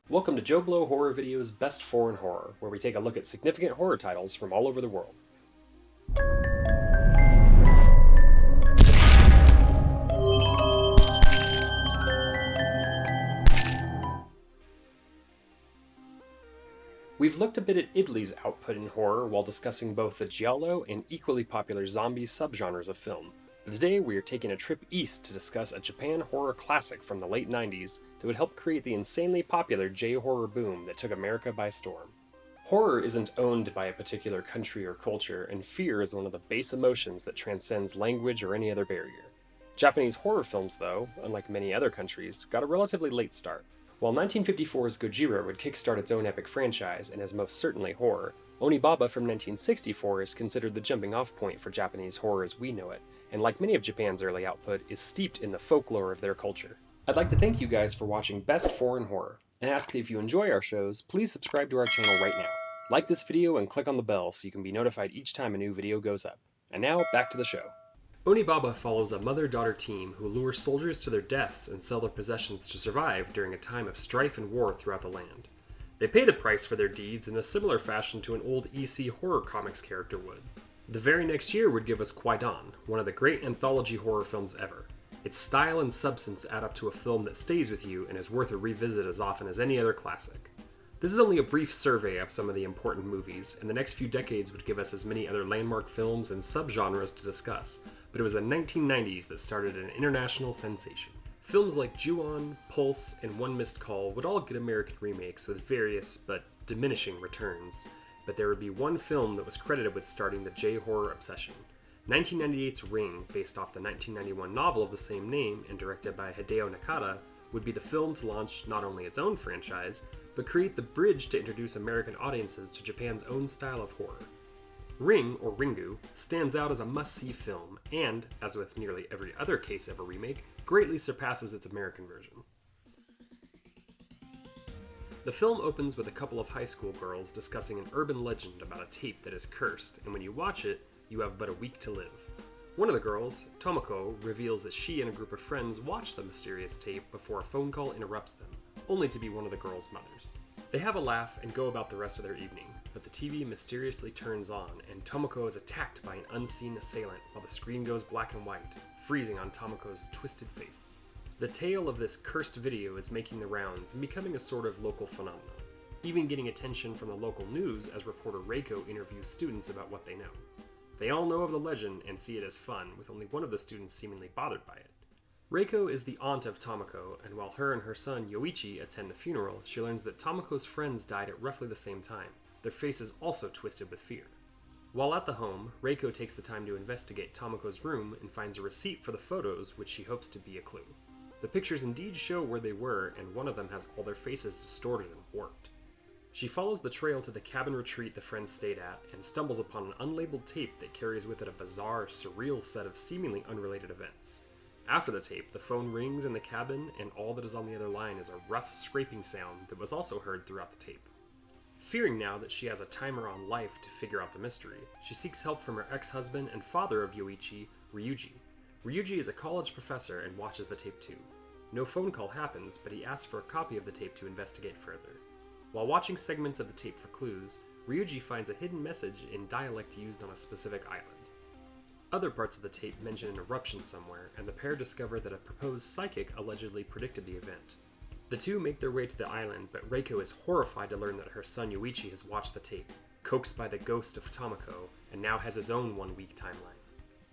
Welcome to JoBlo Horror Video's Best Foreign Horror, where we take a look at significant horror titles from all over the world. We've looked a bit at Italy's output in horror while discussing both the giallo and equally popular zombie subgenres of film. But today we are taking a trip east to discuss a Japan horror classic from the late 90s that would help create the insanely popular J-horror boom that took America by storm. Horror isn't owned by a particular country or culture, and fear is one of the base emotions that transcends language or any other barrier. Japanese horror films, though, unlike many other countries, got a relatively late start. While 1954's Gojira would kickstart its own epic franchise and is most certainly horror, Onibaba from 1964 is considered the jumping-off point for Japanese horror as we know it, and like many of Japan's early output, is steeped in the folklore of their culture. I'd like to thank you guys for watching Best Foreign Horror, and ask that if you enjoy our shows, please subscribe to our channel right now. Like this video and click on the bell so you can be notified each time a new video goes up. And now, back to the show. Onibaba follows a mother-daughter team who lure soldiers to their deaths and sell their possessions to survive during a time of strife and war throughout the land. They pay the price for their deeds in a similar fashion to an old EC horror comics character would. The very next year would give us Kwaidan, one of the great anthology horror films ever. Its style and substance add up to a film that stays with you and is worth a revisit as often as any other classic. This is only a brief survey of some of the important movies, and the next few decades would give us as many other landmark films and subgenres to discuss, but it was the 1990s that started an international sensation. Films like Ju-on, Pulse, and One Missed Call would all get American remakes with various but diminishing returns, but there would be one film that was credited with starting the J-horror obsession. 1998's Ring, based off the 1991 novel of the same name and directed by Hideo Nakata, would be the film to launch not only its own franchise, but create the bridge to introduce American audiences to Japan's own style of horror. Ring, or RINGU, stands out as a must-see film and, as with nearly every other case of a remake, greatly surpasses its American version. The film opens with a couple of high school girls discussing an urban legend about a tape that is cursed, and when you watch it, you have but a week to live. One of the girls, Tomoko, reveals that she and a group of friends watched the mysterious tape before a phone call interrupts them, only to be one of the girls' mothers. They have a laugh and go about the rest of their evening, but the TV mysteriously turns on and Tomoko is attacked by an unseen assailant while the screen goes black and white, freezing on Tomoko's twisted face. The tale of this cursed video is making the rounds and becoming a sort of local phenomenon, even getting attention from the local news as reporter Reiko interviews students about what they know. They all know of the legend and see it as fun, with only one of the students seemingly bothered by it. Reiko is the aunt of Tomoko, and while her and her son Yoichi attend the funeral, she learns that Tomoko's friends died at roughly the same time, their faces also twisted with fear. While at the home, Reiko takes the time to investigate Tomoko's room and finds a receipt for the photos, which she hopes to be a clue. The pictures indeed show where they were, and one of them has all their faces distorted and warped. She follows the trail to the cabin retreat the friends stayed at, and stumbles upon an unlabeled tape that carries with it a bizarre, surreal set of seemingly unrelated events. After the tape, the phone rings in the cabin, and all that is on the other line is a rough scraping sound that was also heard throughout the tape. Fearing now that she has a timer on life to figure out the mystery, she seeks help from her ex-husband and father of Yoichi, Ryuji. Ryuji is a college professor and watches the tape too. No phone call happens, but he asks for a copy of the tape to investigate further. While watching segments of the tape for clues, Ryuji finds a hidden message in dialect used on a specific island. Other parts of the tape mention an eruption somewhere, and the pair discover that a proposed psychic allegedly predicted the event. The two make their way to the island, but Reiko is horrified to learn that her son Yoichi has watched the tape, coaxed by the ghost of Tomoko, and now has his own one-week timeline.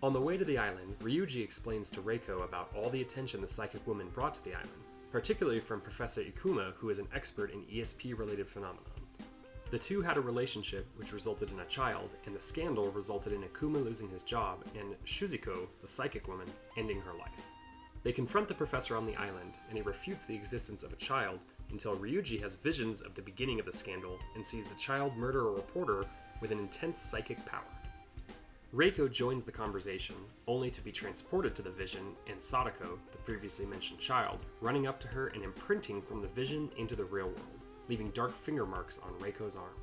On the way to the island, Ryuji explains to Reiko about all the attention the psychic woman brought to the island, particularly from Professor Ikuma, who is an expert in ESP-related phenomenon. The two had a relationship which resulted in a child, and the scandal resulted in Ikuma losing his job and Shuzuko, the psychic woman, ending her life. They confront the professor on the island, and he refutes the existence of a child until Ryuji has visions of the beginning of the scandal and sees the child murder a reporter with an intense psychic power. Reiko joins the conversation, only to be transported to the vision, and Sadako, the previously mentioned child, running up to her and imprinting from the vision into the real world, leaving dark finger marks on Reiko's arm.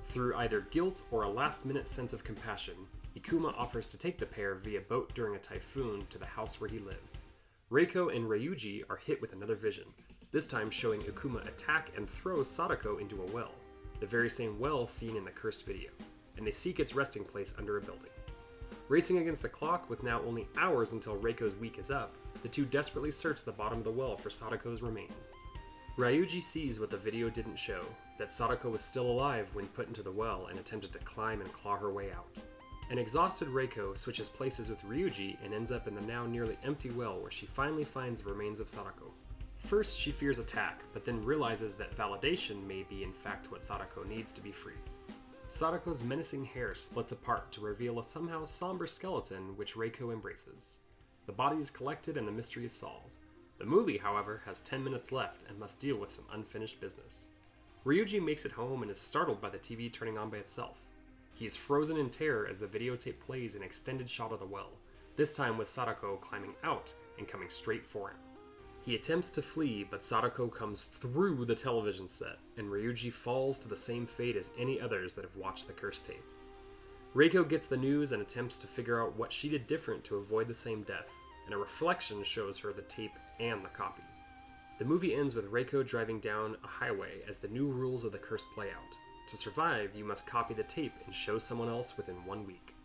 Through either guilt or a last-minute sense of compassion, Ikuma offers to take the pair via boat during a typhoon to the house where he lived. Reiko and Ryuji are hit with another vision, this time showing Akuma attack and throw Sadako into a well, the very same well seen in the cursed video, and they seek its resting place under a building. Racing against the clock with now only hours until Reiko's week is up, the two desperately search the bottom of the well for Sadako's remains. Ryuji sees what the video didn't show, that Sadako was still alive when put into the well and attempted to climb and claw her way out. An exhausted Reiko switches places with Ryuji and ends up in the now nearly empty well where she finally finds the remains of Sadako. First, she fears attack, but then realizes that validation may be in fact what Sadako needs to be freed. Sadako's menacing hair splits apart to reveal a somehow somber skeleton which Reiko embraces. The body is collected and the mystery is solved. The movie, however, has 10 minutes left and must deal with some unfinished business. Ryuji makes it home and is startled by the TV turning on by itself. He is frozen in terror as the videotape plays an extended shot of the well, this time with Sadako climbing out and coming straight for him. He attempts to flee, but Sadako comes through the television set, and Ryuji falls to the same fate as any others that have watched the cursed tape. Reiko gets the news and attempts to figure out what she did different to avoid the same death, and a reflection shows her the tape and the copy. The movie ends with Reiko driving down a highway as the new rules of the curse play out. To survive, you must copy the tape and show someone else within 1 week.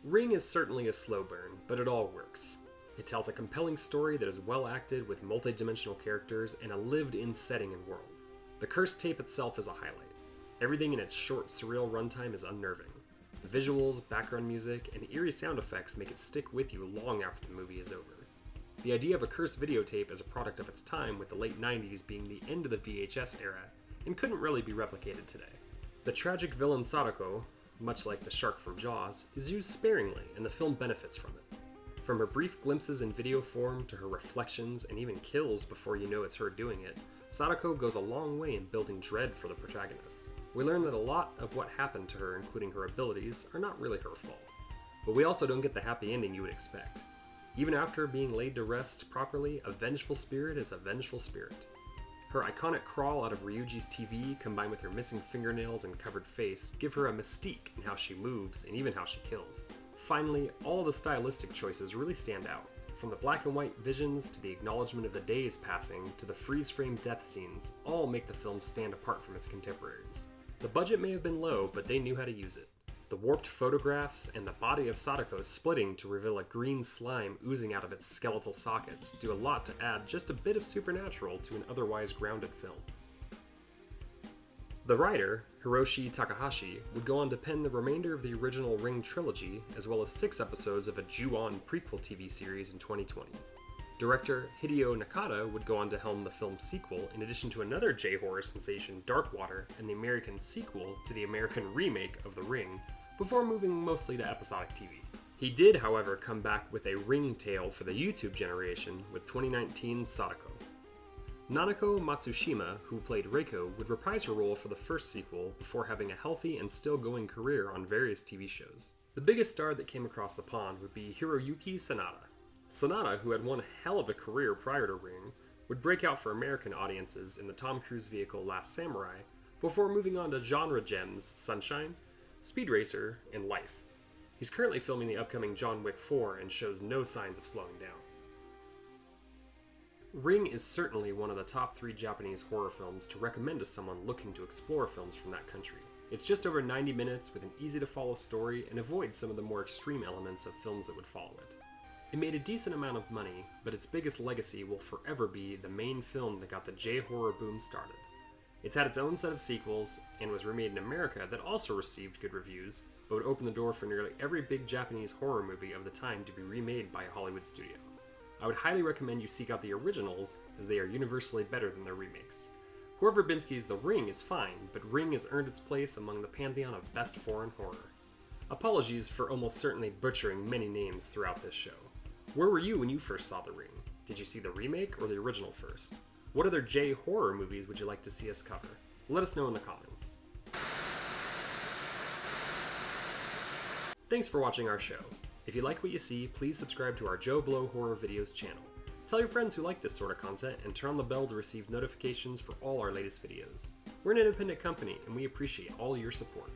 Ring is certainly a slow burn, but it all works. It tells a compelling story that is well acted with multi-dimensional characters and a lived-in setting and world. The cursed tape itself is a highlight. Everything in its short, surreal runtime is unnerving. The visuals, background music, and eerie sound effects make it stick with you long after the movie is over. The idea of a cursed videotape as a product of its time, with the late 90s being the end of the VHS era, and couldn't really be replicated today. The tragic villain Sadako, much like the shark from Jaws, is used sparingly, and the film benefits from it. From her brief glimpses in video form to her reflections and even kills before you know it's her doing it, Sadako goes a long way in building dread for the protagonist. We learn that a lot of what happened to her, including her abilities, are not really her fault. But we also don't get the happy ending you would expect. Even after being laid to rest properly, a vengeful spirit is a vengeful spirit. Her iconic crawl out of Ryuji's TV, combined with her missing fingernails and covered face, give her a mystique in how she moves and even how she kills. Finally, all the stylistic choices really stand out. From the black and white visions to the acknowledgement of the days passing to the freeze-frame death scenes, all make the film stand apart from its contemporaries. The budget may have been low, but they knew how to use it. The warped photographs and the body of Sadako splitting to reveal a green slime oozing out of its skeletal sockets do a lot to add just a bit of supernatural to an otherwise grounded film. The writer, Hiroshi Takahashi, would go on to pen the remainder of the original Ring trilogy, as well as 6 episodes of a Ju-On prequel TV series in 2020. Director Hideo Nakata would go on to helm the film's sequel, in addition to another J-horror sensation, Dark Water, and the American sequel to the American remake of The Ring, before moving mostly to episodic TV. He did, however, come back with a Ring tale for the YouTube generation with 2019's Sadako. Nanako Matsushima, who played Reiko, would reprise her role for the first sequel before having a healthy and still going career on various TV shows. The biggest star that came across the pond would be Hiroyuki Sanada. Sanada, who had one hell of a career prior to Ring, would break out for American audiences in the Tom Cruise vehicle Last Samurai, before moving on to genre gems Sunshine, Speed Racer, and Life. He's currently filming the upcoming John Wick 4 and shows no signs of slowing down. Ring is certainly one of the top 3 Japanese horror films to recommend to someone looking to explore films from that country. It's just over 90 minutes with an easy-to-follow story and avoids some of the more extreme elements of films that would follow it. It made a decent amount of money, but its biggest legacy will forever be the main film that got the J-horror boom started. It's had its own set of sequels, and was remade in America that also received good reviews, but would open the door for nearly every big Japanese horror movie of the time to be remade by a Hollywood studio. I would highly recommend you seek out the originals, as they are universally better than their remakes. Gore Verbinski's The Ring is fine, but Ring has earned its place among the pantheon of best foreign horror. Apologies for almost certainly butchering many names throughout this show. Where were you when you first saw The Ring? Did you see the remake or the original first? What other J-horror movies would you like to see us cover? Let us know in the comments. Thanks for watching our show. If you like what you see, please subscribe to our JoBlo Horror Videos channel. Tell your friends who like this sort of content and turn on the bell to receive notifications for all our latest videos. We're an independent company and we appreciate all your support.